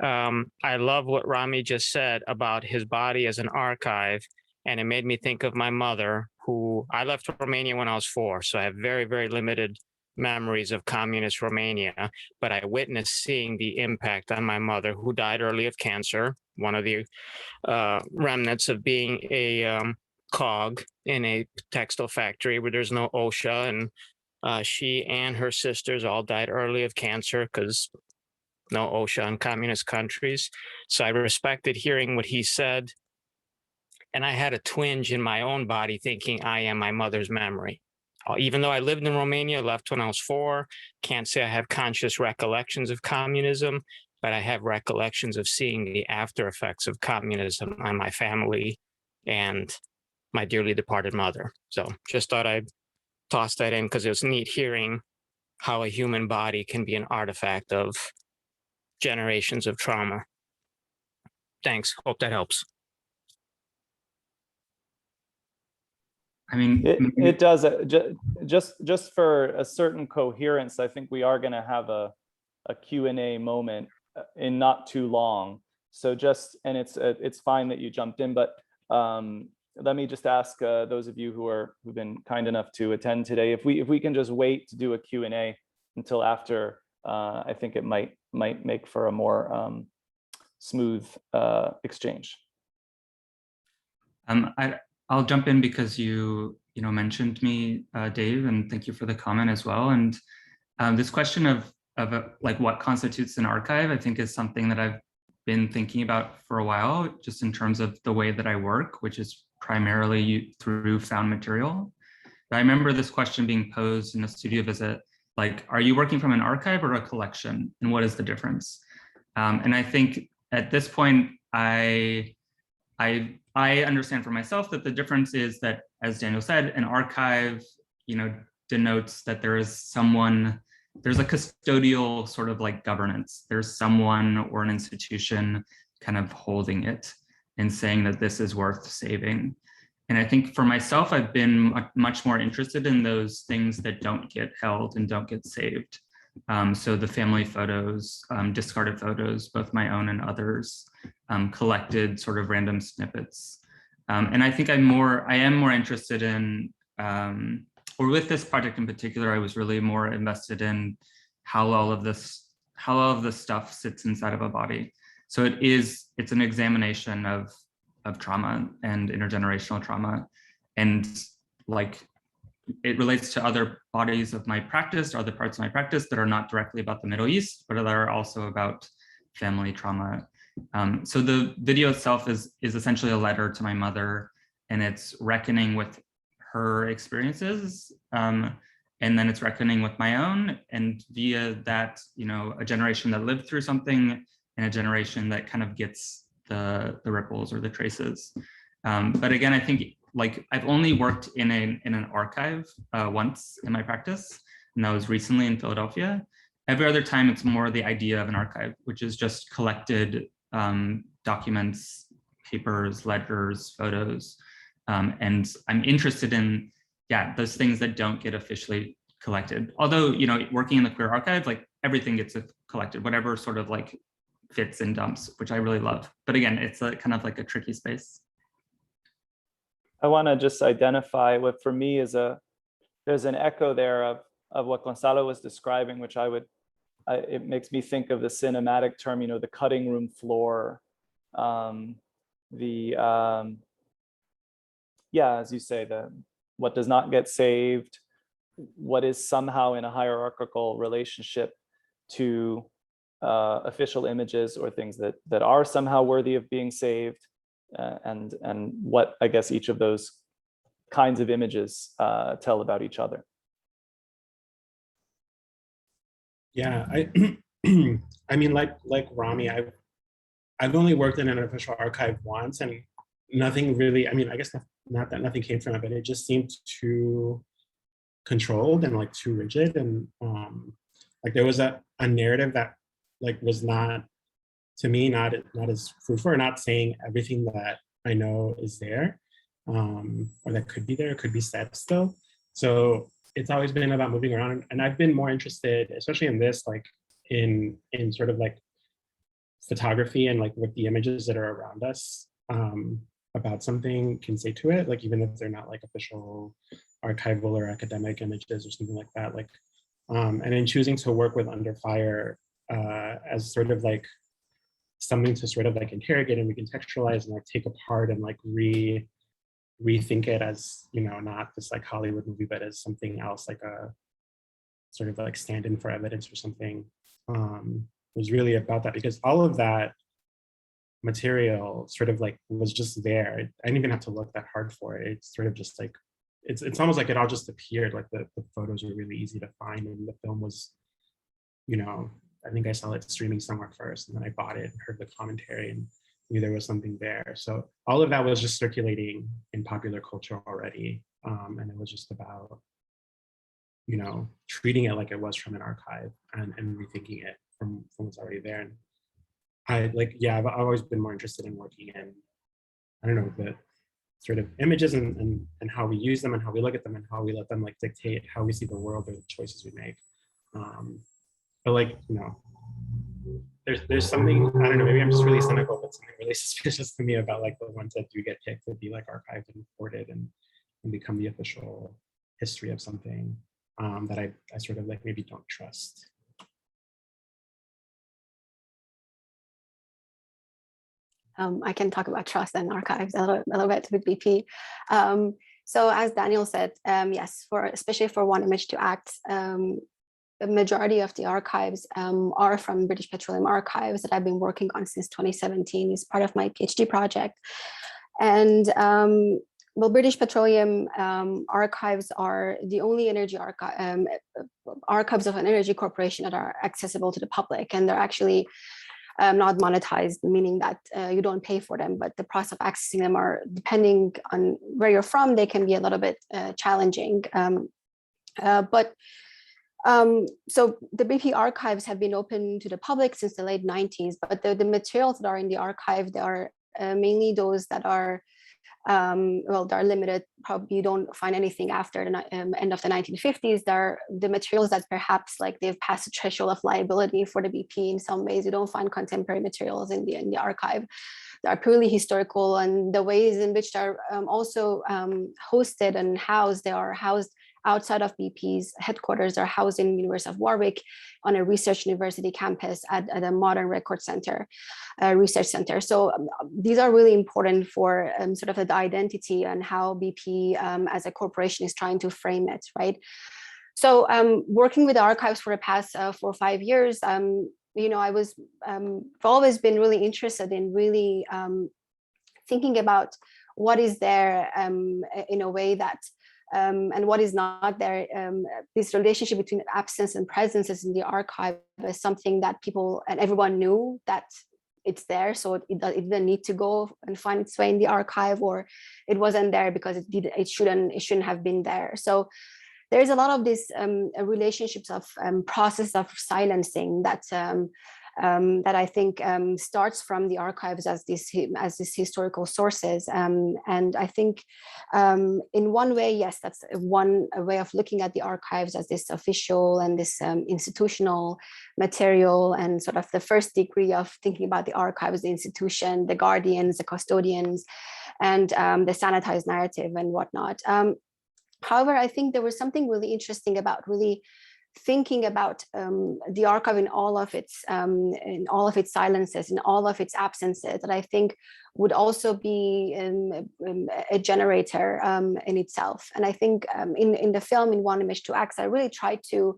Speaker 8: I love what Rami just said about his body as an archive, and it made me think of my mother, who I left Romania when I was 4, so I have very, very limited memories of communist Romania, but I witnessed seeing the impact on my mother, who died early of cancer, one of the remnants of being a cog in a textile factory where there's no OSHA, and she and her sisters all died early of cancer because no OSHA in communist countries. So I respected hearing what he said, and I had a twinge in my own body thinking I am my mother's memory. Even though I lived in Romania, left when I was 4, can't say I have conscious recollections of communism, but I have recollections of seeing the after effects of communism on my family and my dearly departed mother. So just thought I'd toss that in because it was neat hearing how a human body can be an artifact of generations of trauma. Thanks. Hope that helps.
Speaker 4: I mean,
Speaker 3: it does. Just for a certain coherence, I think we are going to have a Q&A moment in not too long. So and it's fine that you jumped in, but let me just ask those of you who've been kind enough to attend today, if we can just wait to do a Q&A until after I think it might make for a more smooth exchange.
Speaker 4: I'll jump in because you mentioned me, Dave, and thank you for the comment as well. And this question of like what constitutes an archive, I think is something that I've been thinking about for a while, just in terms of the way that I work, which is primarily through found material. But I remember this question being posed in a studio visit, like, are you working from an archive or a collection? And what is the difference? And I think at this point, I understand for myself that the difference is that, as Daniel said, an archive, denotes that there is someone, there's a custodial sort of like governance. There's someone or an institution kind of holding it and saying that this is worth saving. And I think for myself, I've been much more interested in those things that don't get held and don't get saved. So the family photos, discarded photos, both my own and others, collected sort of random snippets. And I think I am more interested in, or with this project in particular, I was really more invested in how all of this stuff sits inside of a body. So it's an examination of trauma and intergenerational trauma, and like it relates to other bodies of my practice, or other parts of my practice that are not directly about the Middle East, but that are also about family trauma. So the video itself is essentially a letter to my mother, and it's reckoning with her experiences, and then it's reckoning with my own, and via that, a generation that lived through something and a generation that kind of gets the ripples or the traces. But again, I think like I've only worked in an archive once in my practice, and that was recently in Philadelphia. Every other time, it's more the idea of an archive, which is just collected documents, papers, ledgers, photos. And I'm interested in, those things that don't get officially collected. Although, working in the queer archive, like everything gets collected, whatever sort of like fits in dumps, which I really love. But again, it's kind of like a tricky space.
Speaker 3: I want to just identify what for me is there's an echo there of what Gonzalo was describing, which it makes me think of the cinematic term, the cutting room floor, as you say, what does not get saved, what is somehow in a hierarchical relationship to official images or things that are somehow worthy of being saved, and what I guess each of those kinds of images tell about each other.
Speaker 7: Yeah, I mean, like Rami, I've only worked in an official archive once, and nothing really, I mean, I guess not that nothing came from it, but it just seemed too controlled and like too rigid. And like there was a narrative that like was not, to me, not as fruitful, or not saying everything that I know is there, or that could be there, could be said still. So it's always been about moving around, and I've been more interested, especially in this, like in sort of like photography and like what the images that are around us about something can say to it, like even if they're not like official archival or academic images or something like that. Like, and in choosing to work with Under Fire as sort of like something to sort of like interrogate and recontextualize and like take apart and like rethink it as, not this like Hollywood movie, but as something else, like a sort of like stand-in for evidence or something, was really about that, because all of that material sort of like was just there. I didn't even have to look that hard for it. It's sort of just like, it's almost like it all just appeared. Like the photos were really easy to find, and the film was, I think I saw it streaming somewhere first, and then I bought it and heard the commentary and knew there was something there. So all of that was just circulating in popular culture already. And it was just about, treating it like it was from an archive and rethinking it from what's already there. And I've always been more interested in working in, I don't know, the sort of images and how we use them and how we look at them and how we let them like dictate how we see the world or the choices we make. But like, there's something, I don't know, maybe I'm just really cynical, but something really suspicious to me about like the ones that do get picked to be like archived and reported and become the official history of something that I sort of like maybe don't trust.
Speaker 6: I can talk about trust and archives a little bit with BP. So as Daniel said, yes, especially for One Image to Act, the majority of the archives are from British Petroleum Archives that I've been working on since 2017. It's part of my PhD project. And well, British Petroleum Archives are the only energy archives of an energy corporation that are accessible to the public, and they're actually not monetized, meaning that you don't pay for them, but the process of accessing them are, depending on where you're from, they can be a little bit challenging. So the BP archives have been open to the public since the late 90s, but the materials that are in the archive, they are mainly those that are, well, they're limited. Probably you don't find anything after the end of the 1950s. They're the materials that perhaps like they've passed the threshold of liability for the BP in some ways. You don't find contemporary materials in the archive. They're purely historical, and the ways in which they're also hosted and housed, they are housed outside of BP's headquarters, are housed in University of Warwick on a research university campus at a modern record center, research center. So these are really important for sort of the identity and how BP as a corporation is trying to frame it, right? So working with the archives for the past 4 or 5 years, you know, I've always been really interested in really thinking about what is there in a way that and what is not there. This relationship between absence and presence is in the archive is something that people and everyone knew that it's there, so it didn't need to go and find its way in the archive, or it wasn't there because it shouldn't have been there. So there's a lot of these relationships of process of silencing that that I think starts from the archives as these historical sources. And I think in one way, yes, that's one way of looking at the archives as this official and this institutional material, and sort of the first degree of thinking about the archives, the institution, the guardians, the custodians, and the sanitized narrative and whatnot. However, I think there was something really interesting about really thinking about the archive in all of its silences, in all of its absences, that I think would also be a generator in itself. And I think in the film, in One Image to Act, I really tried to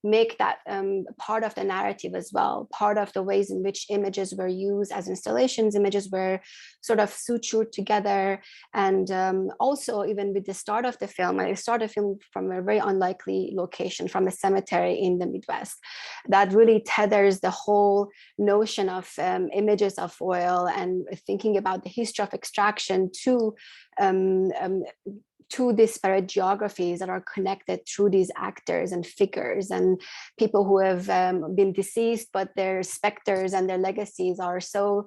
Speaker 6: make that part of the narrative as well, part of the ways in which images were used as installations, images were sort of sutured together. And also even with the start of the film, I started the film from a very unlikely location, from a cemetery in the Midwest. That really tethers the whole notion of images of oil and thinking about the history of extraction to disparate geographies that are connected through these actors and figures and people who have been deceased, but their specters and their legacies are so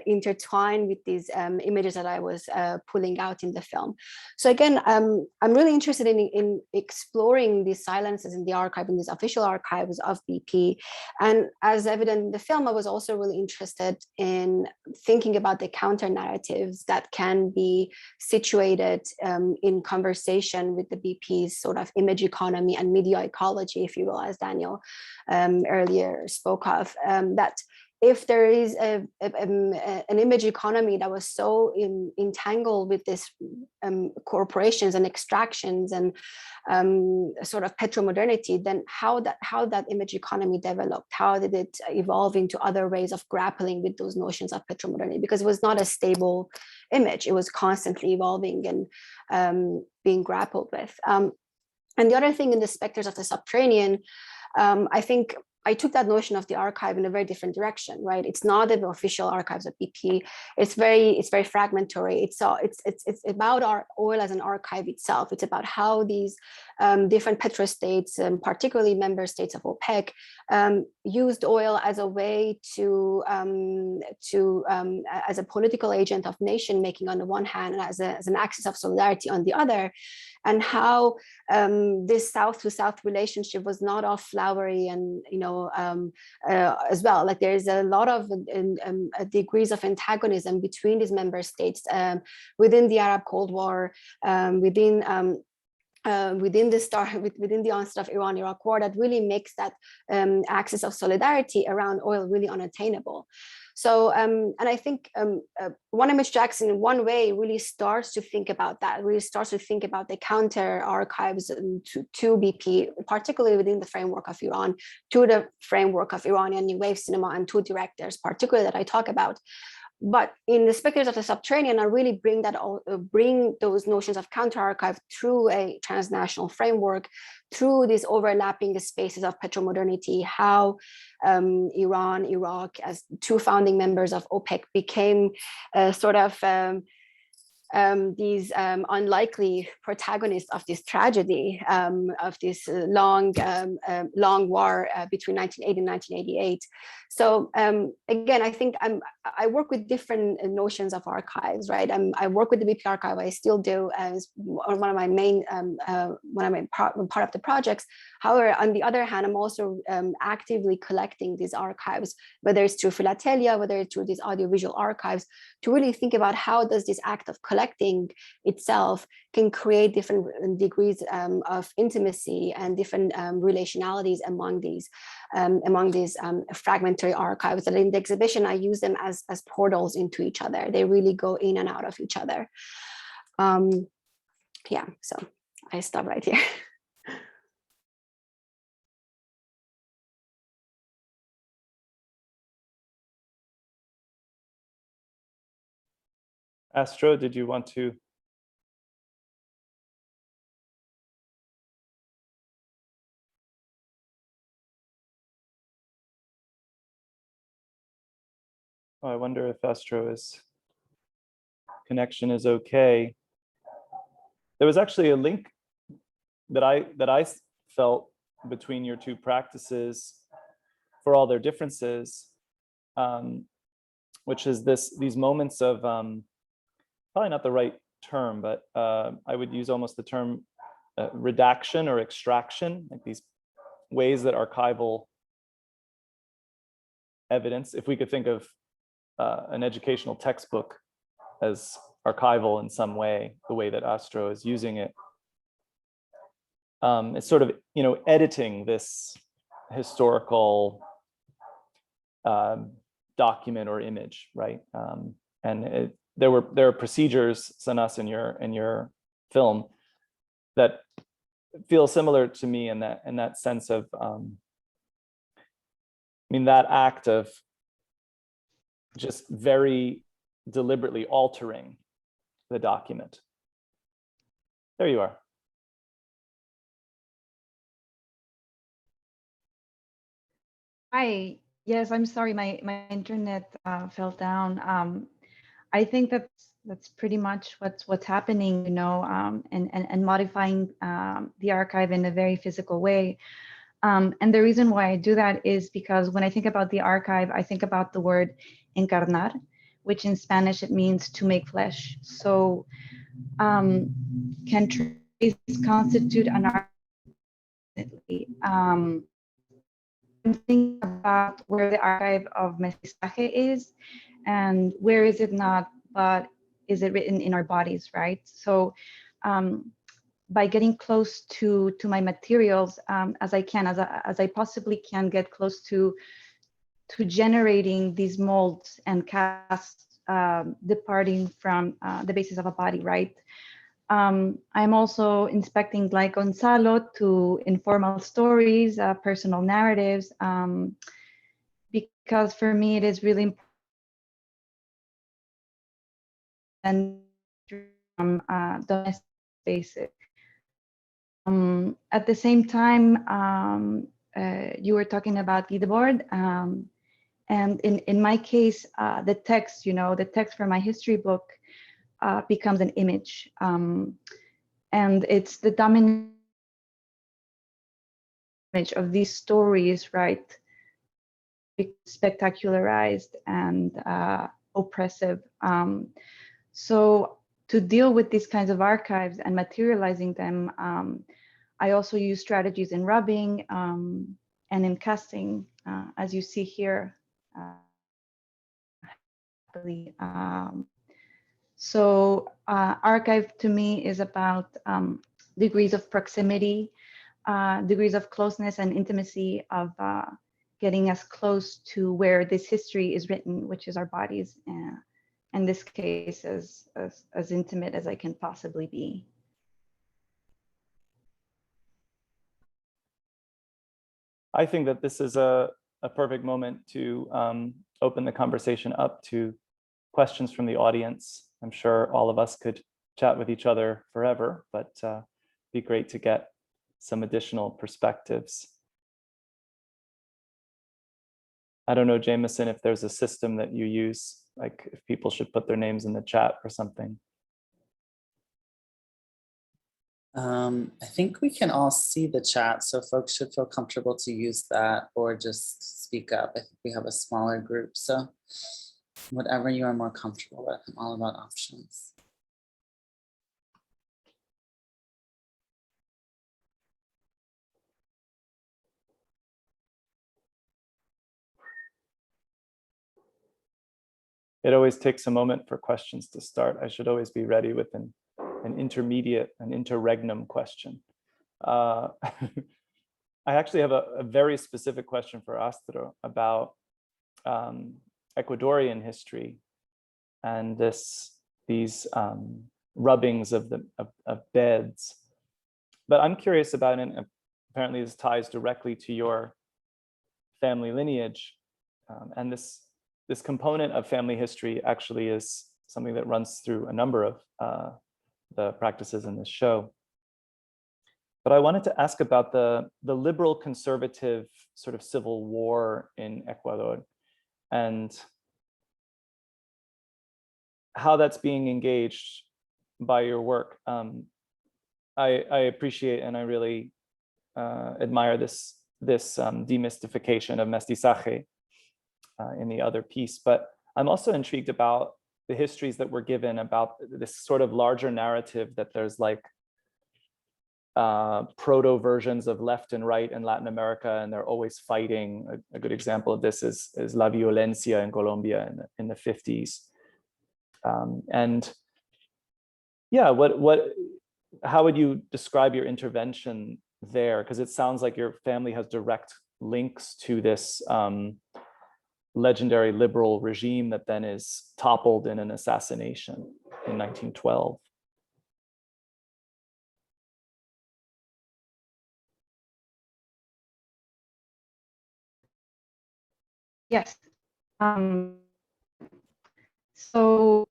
Speaker 6: intertwined with these images that I was pulling out in the film. So again, I'm really interested in exploring these silences in the archive, in these official archives of BP. And as evident in the film, I was also really interested in thinking about the counter narratives that can be situated in conversation with the BP's sort of image economy and media ecology, if you will, as Daniel earlier spoke of, that if there is an image economy that was so entangled with this corporations and extractions and sort of petromodernity, then how that image economy developed, how did it evolve into other ways of grappling with those notions of petromodernity? Because it was not a stable image, it was constantly evolving and being grappled with. And the other thing in the specters of the subterranean, I think I took that notion of the archive in a very different direction, right? It's not the official archives of BP. It's very fragmentary. It's about our oil as an archive itself. It's about how these different petrostates, particularly member states of OPEC, used oil as a way to as a political agent of nation making on the one hand, and as an axis of solidarity on the other, and how this South to South relationship was not all flowery and as well. Like there's a lot of degrees of antagonism between these member states within the Arab Cold War, within the onset of Iran-Iraq war, that really makes that axis of solidarity around oil really unattainable. So, and I think One Image Jackson in one way really starts to think about that, really starts to think about the counter archives to BP, particularly within the framework of Iran, to the framework of Iranian New Wave cinema and two directors, particularly that I talk about. But in the Specters of the Subterranean, I really bring those notions of counter-archive through a transnational framework, through these overlapping spaces of petromodernity, how Iran, Iraq, as two founding members of OPEC, became sort of these unlikely protagonists of this tragedy, of this long war between 1980 and 1988. So again, I think I work with different notions of archives, right? I work with the BP archive. I still do as one of my main, part of the projects. However, on the other hand, I'm also actively collecting these archives, whether it's through philately, whether it's through these audiovisual archives, to really think about how does this act of collecting itself can create different degrees of intimacy and different relationalities among these fragmentary archives. And in the exhibition, I use them as portals into each other. They really go in and out of each other. Yeah, so I stop right here.
Speaker 3: Astro, did you want to? Oh, I wonder if Astro's connection is okay. There was actually a link that I felt between your two practices, for all their differences, which is these moments of probably not the right term, but I would use almost the term redaction or extraction, like these ways that archival evidence, if we could think of an educational textbook as archival in some way, the way that Astro is using it. It's sort of, editing this historical document or image, right? And there are procedures, Sanas, in your film that feel similar to me in that sense of, that act of just very deliberately altering the document. There you are.
Speaker 5: Hi. Yes, I'm sorry, my internet fell down. I think that's pretty much what's happening, and modifying the archive in a very physical way. And the reason why I do that is because when I think about the archive, I think about the word encarnar, which in Spanish it means to make flesh. So can trees constitute an archive? I'm thinking about where the archive of mestizaje is and where is it not, but is it written in our bodies, right? So by getting close to my materials as I can, as I possibly can get close to generating these molds and casts departing from the basis of a body, right? I'm also inspecting, like Gonzalo, to informal stories, personal narratives, because for me it is really important from domestic spaces. At the same time, you were talking about leaderboard, and in my case, the text, the text for my history book becomes an image, and it's the dominant image of these stories, right? Spectacularized and oppressive. So to deal with these kinds of archives and materializing them, I also use strategies in rubbing and in casting, as you see here. So archive to me is about degrees of proximity, degrees of closeness and intimacy of getting as close to where this history is written, which is our bodies, in this case, as intimate as I can possibly be.
Speaker 3: I think that this is a perfect moment to open the conversation up to questions from the audience. I'm sure all of us could chat with each other forever, but it'd be great to get some additional perspectives. I don't know, Jameson, if there's a system that you use, like if people should put their names in the chat or something.
Speaker 1: I think we can all see the chat, so folks should feel comfortable to use that or just speak up. I think we have a smaller group, so whatever you are more comfortable with. I'm all about options.
Speaker 3: It always takes a moment for questions to start. I should always be ready with an intermediate, an interregnum question. I actually have a very specific question for Astor about Ecuadorian history and these rubbings of beds. But I'm curious about, and apparently this ties directly to your family lineage, and this component of family history actually is something that runs through a number of the practices in this show. But I wanted to ask about the liberal conservative sort of civil war in Ecuador and how that's being engaged by your work. I appreciate and I really admire this demystification of mestizaje in the other piece, but I'm also intrigued about the histories that were given about this sort of larger narrative that there's like proto versions of left and right in Latin America, and they're always fighting. A good example of this is La Violencia in Colombia in the 50s. And yeah, how would you describe your intervention there? Because it sounds like your family has direct links to this legendary liberal regime that then is toppled in an assassination in 1912.
Speaker 5: Yes. So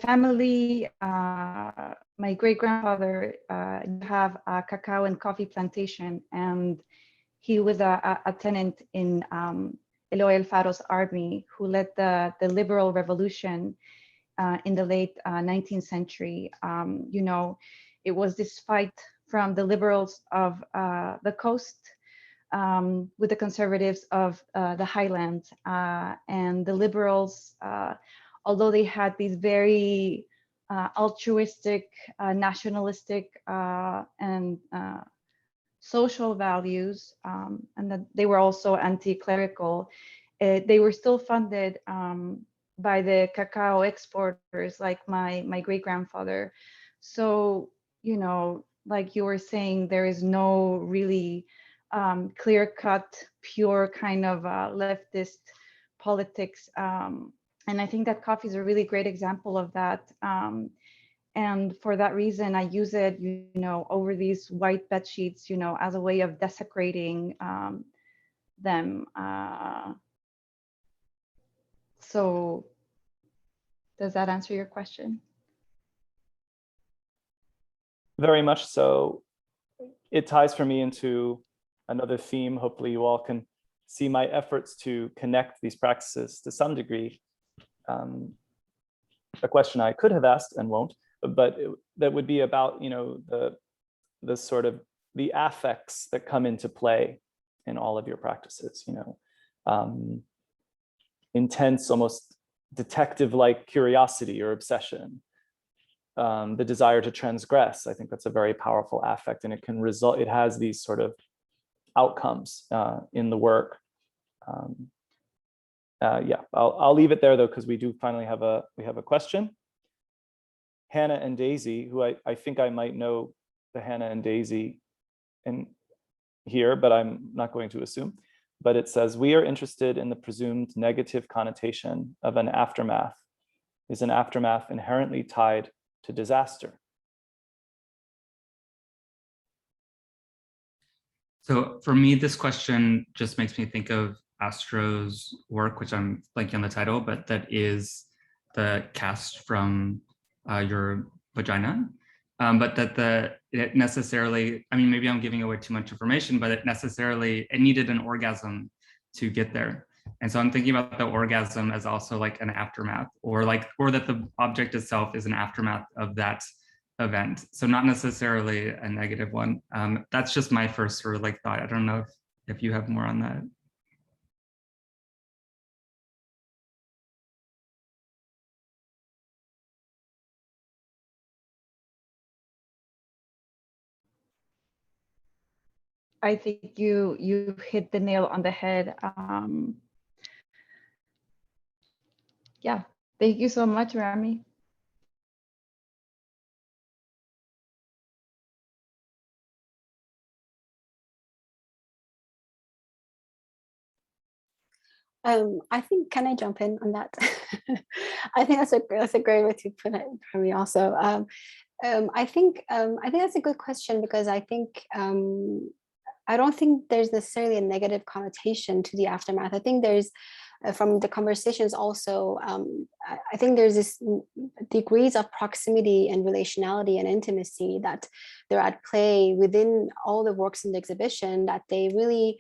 Speaker 5: family, my great-grandfather have a cacao and coffee plantation, and he was a tenant in Eloy Alfaro's army who led the liberal revolution in the late 19th century. You know, it was this fight from the liberals of the coast with the conservatives of the highlands, and the liberals, although they had these very altruistic, nationalistic, and social values, and that they were also anti-clerical, they were still funded by the cacao exporters like my great-grandfather. So, you know, like you were saying, there is no really clear-cut, pure kind of leftist politics. And I think that coffee is a really great example of that. And for that reason, I use it, you know, over these white bed sheets, you know, as a way of desecrating them. So does that answer your question?
Speaker 3: Very much so. It ties for me into another theme. Hopefully you all can see my efforts to connect these practices to some degree. A question I could have asked and won't, but that would be about, you know, the sort of the affects that come into play in all of your practices, you know, intense, almost detective-like curiosity or obsession, the desire to transgress. I think that's a very powerful affect, and it can result, it has these sort of outcomes in the work. Yeah, I'll leave it there though, because we do finally have a question. Hannah and Daisy, who I think I might know the Hannah and Daisy in here, but I'm not going to assume. but it says, we are interested in the presumed negative connotation of an aftermath. Is an aftermath inherently tied to disaster?
Speaker 4: So for me, this question just makes me think of Astro's work, which I'm blanking on the title, but that is the cast from your vagina. But that it necessarily, I mean, maybe I'm giving away too much information, but it needed an orgasm to get there. And so I'm thinking about the orgasm as also like an aftermath, or that the object itself is an aftermath of that event. So not necessarily a negative one. That's just my first sort of like thought. I don't know if you have more on that.
Speaker 5: I think you hit the nail on the head. Yeah, thank you so much, Rami.
Speaker 6: I think, can I jump in on that? I think that's a great way to put it for me also. I think that's a good question, because I think I don't think there's necessarily a negative connotation to the aftermath. I think there's from the conversations also, I think there's this degrees of proximity and relationality and intimacy that they're at play within all the works in the exhibition, that they really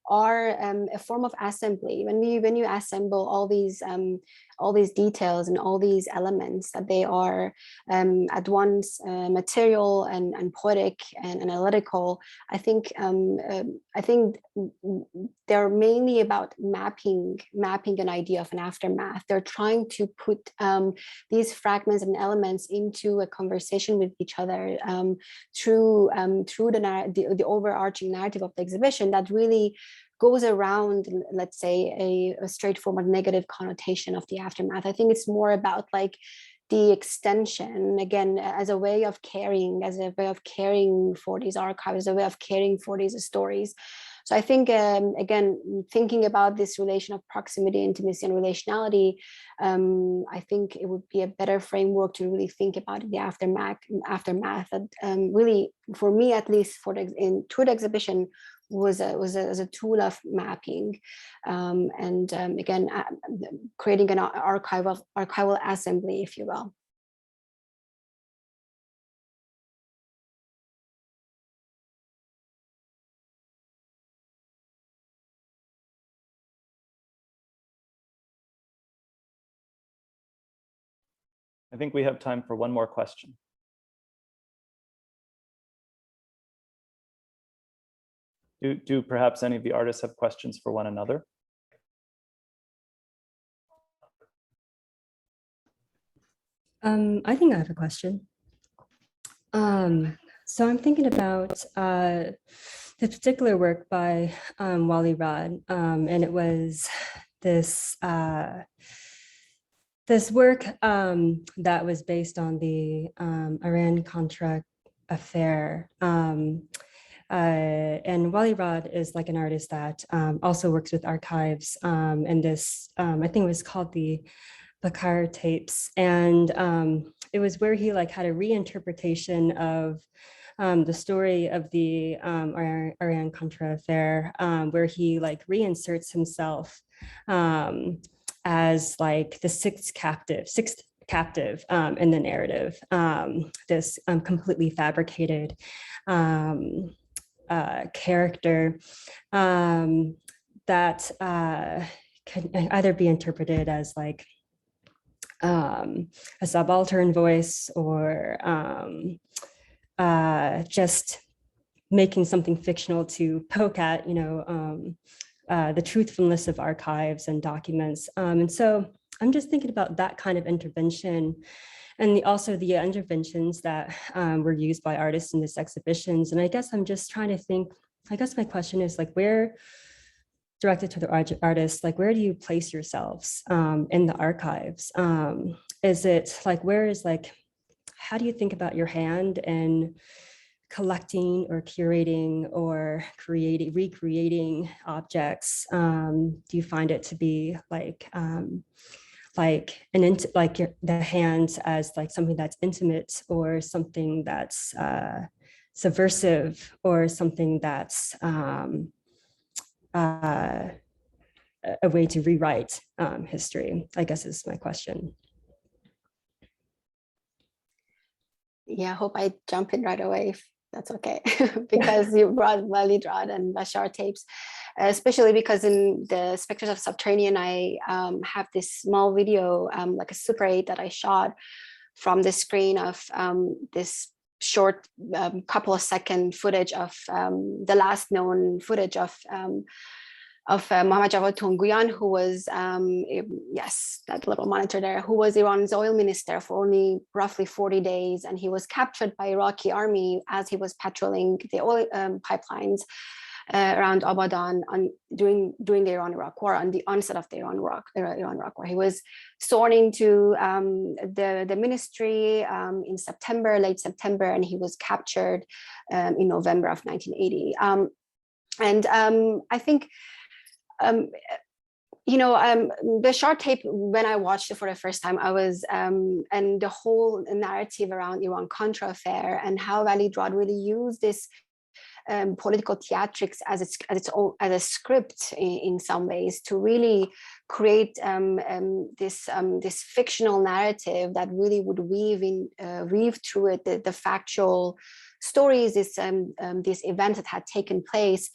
Speaker 6: are a form of assembly. When you assemble all these details and all these elements, that they are at once material and poetic and analytical. I think they're mainly about mapping an idea of an aftermath. They're trying to put these fragments and elements into a conversation with each other through the overarching narrative of the exhibition that really goes around, let's say, a straightforward negative connotation of the aftermath. I think it's more about like the extension, again, as a way of caring for these archives, as a way of caring for these stories. So I think, again, thinking about this relation of proximity, intimacy, and relationality, I think it would be a better framework to really think about the aftermath. That really, for me at least, to the exhibition, was a tool of mapping, and again, creating an archival assembly, if you will.
Speaker 3: I think we have time for one more question. Do perhaps any of the artists have questions for one another?
Speaker 9: I think I have a question. So I'm thinking about the particular work by Wally Rod, and it was this this work that was based on the Iran-Contra affair. And Wally Rod is like an artist that also works with archives, and this, I think it was called the Bakar tapes. And it was where he like had a reinterpretation of the story of the Iran-Contra affair, where he like reinserts himself as like the sixth captive in the narrative, this completely fabricated character that can either be interpreted as like a subaltern voice, or just making something fictional to poke at, you know, the truthfulness of archives and documents. And so I'm just thinking about that kind of intervention, and also the interventions that were used by artists in this exhibitions. And I guess I'm just trying to think, I guess my question is like, where, directed to the artists, like where do you place yourselves in the archives? Is it like, where is like, how do you think about your hand and collecting or curating or recreating objects? Do you find it to be like the hands as like something that's intimate, or something that's subversive, or something that's a way to rewrite history, I guess is my question.
Speaker 6: Yeah, I hope I jump in right away if that's okay, because you brought Valley-Drod and Bashar tapes, especially because in the Specters of Subterranean, I have this small video, like a Super 8 that I shot from the screen of this short couple of second footage of the last known footage of Mohammad Javad Tonguyan, who was, yes, that little monitor there, who was Iran's oil minister for only roughly 40 days. And he was captured by Iraqi army as he was patrolling the oil pipelines around Abadan during the Iran-Iraq war, on the onset of the Iran-Iraq war. He was sworn into the ministry in September, late September, and he was captured in November of 1980. I think, the short tape, when I watched it for the first time, I was, and the whole narrative around Iran-Contra affair and how Valley-Drod really used this political theatrics as a script in some ways to really create this fictional narrative that really would weave through it the factual stories, this event that had taken place.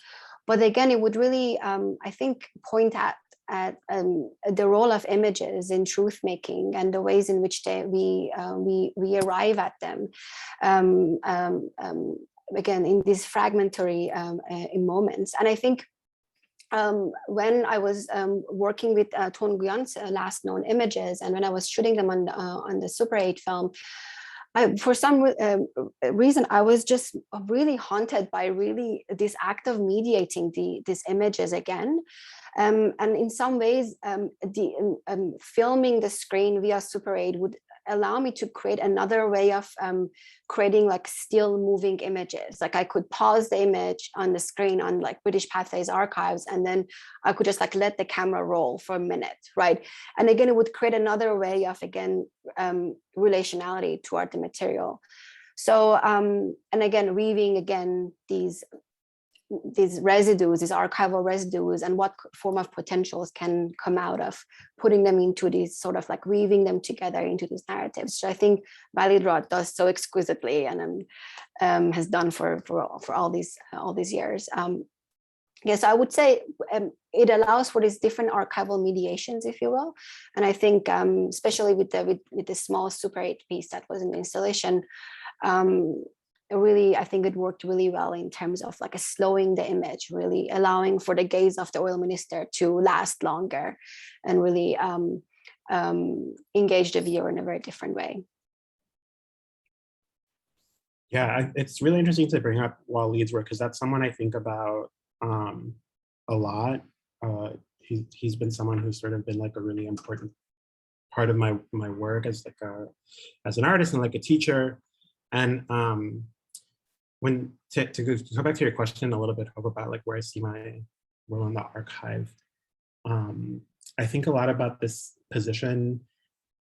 Speaker 6: But again, it would really, I think, point at the role of images in truth making and the ways in which we arrive at them. Again, in these fragmentary moments. And I think when I was working with Tonguyan's last known images, and when I was shooting them on the Super 8 film, for some reason, I was just really haunted by this act of mediating these images again. And in some ways, filming the screen via Super 8 would allow me to create another way of creating like still moving images. Like I could pause the image on the screen on like British Pathways archives, and then I could just like let the camera roll for a minute, right? And again, it would create another way of, again, relationality toward the material. So, and again, weaving again these residues, these archival residues, and what form of potentials can come out of putting them into these sort of like weaving them together into these narratives. So I think Valley-Drod does so exquisitely, and has done for all these years. Yes, I would say it allows for these different archival mediations, if you will. And I think especially with the small Super 8 piece that was in the installation, really, I think it worked really well in terms of like slowing the image, really allowing for the gaze of the oil minister to last longer and really engage the viewer in a very different way.
Speaker 7: Yeah, it's really interesting to bring up Waleed's work, because that's someone I think about a lot. He's been someone who's sort of been like a really important part of my work as an artist and like a teacher. And when to go back to your question a little bit about like where I see my role in the archive, I think a lot about this position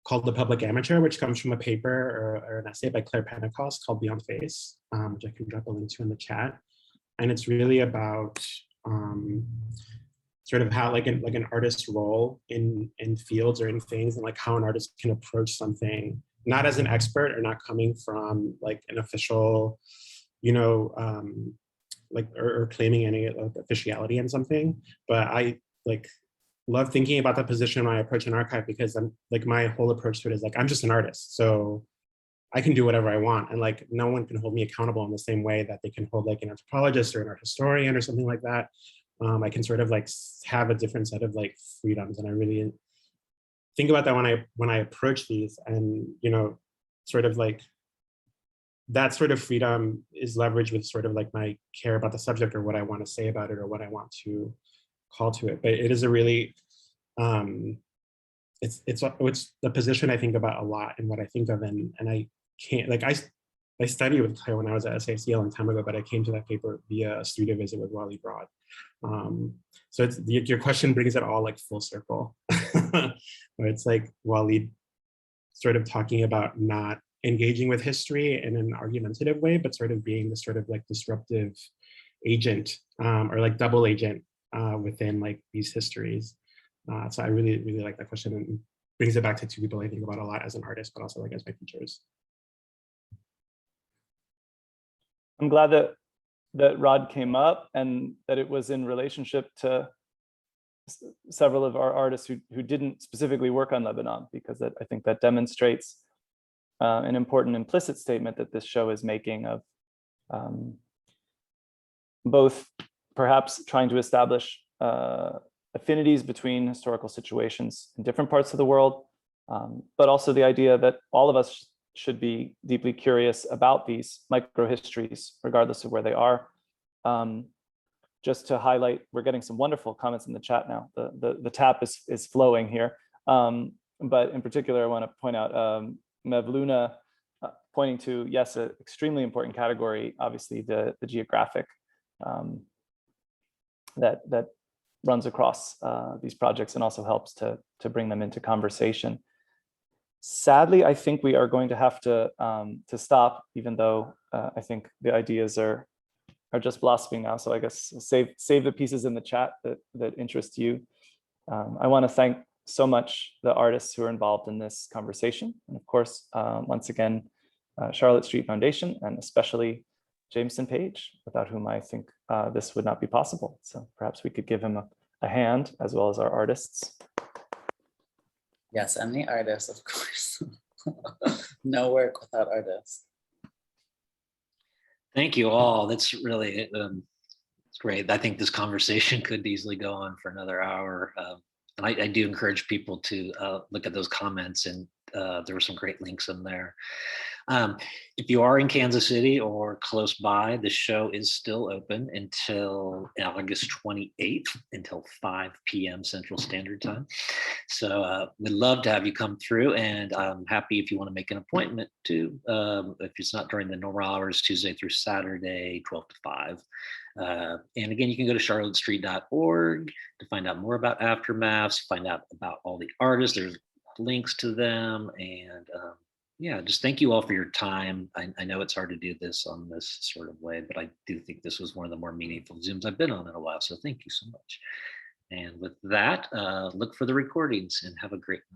Speaker 7: called the public amateur, which comes from a paper or an essay by Claire Pentecost called Beyond Face, which I can drop a link to in the chat. And it's really about sort of how like an artist's role in fields or in things, and like how an artist can approach something, not as an expert or not coming from like an official, like or claiming any like officiality in something. But I like love thinking about that position when I approach an archive, because I'm like, my whole approach to it is like, I'm just an artist, so I can do whatever I want, and like no one can hold me accountable in the same way that they can hold like an anthropologist or an art historian or something like that. I can sort of like have a different set of like freedoms, and I really think about that when I approach these, and sort of like that sort of freedom is leveraged with sort of like my care about the subject or what I want to say about it or what I want to call to it. But it is a really it's the position I think about a lot and what I think of, and I can't like I studied with Claire when I was at SAC a long time ago, but I came to that paper via a studio visit with Wally Broad. So it's, your question brings it all like full circle. Where it's like Wally sort of talking about not engaging with history in an argumentative way, but sort of being the sort of like disruptive agent or like double agent within like these histories. So I really, really like that question, and brings it back to two people I think about a lot as an artist, but also like as my teachers.
Speaker 3: I'm glad that Rod came up and that it was in relationship to several of our artists who didn't specifically work on Lebanon, because I think that demonstrates an important implicit statement that this show is making of both perhaps trying to establish affinities between historical situations in different parts of the world, but also the idea that all of us should be deeply curious about these microhistories, regardless of where they are. Just to highlight, we're getting some wonderful comments in the chat now. The tap is flowing here. But in particular, I want to point out Mevluna pointing to, yes, an extremely important category, obviously the geographic that runs across these projects and also helps to bring them into conversation. Sadly, I think we are going to have to stop, even though I think the ideas are just blossoming now. So I guess save the pieces in the chat that interest you. I want to thank so much the artists who are involved in this conversation. And of course, once again, Charlotte Street Foundation, and especially Jameson Paige, without whom I think this would not be possible. So perhaps we could give him a hand, as well as our artists.
Speaker 1: Yes, I'm the artist, of course. No work without artists.
Speaker 2: Thank you all. That's really it's great. I think this conversation could easily go on for another hour. And I do encourage people to look at those comments, and there were some great links in there. If you are in Kansas City or close by, the show is still open until August 28th, until 5 p.m. Central Standard Time. So we'd love to have you come through, and I'm happy if you want to make an appointment too. If it's not during the normal hours, Tuesday through Saturday, 12 to 5. And again, you can go to charlottestreet.org to find out more about Aftermaths, find out about all the artists. There's links to them, and yeah, just thank you all for your time. I know it's hard to do this on this sort of way, but I do think this was one of the more meaningful Zooms I've been on in a while. So thank you so much. And with that, look for the recordings and have a great night.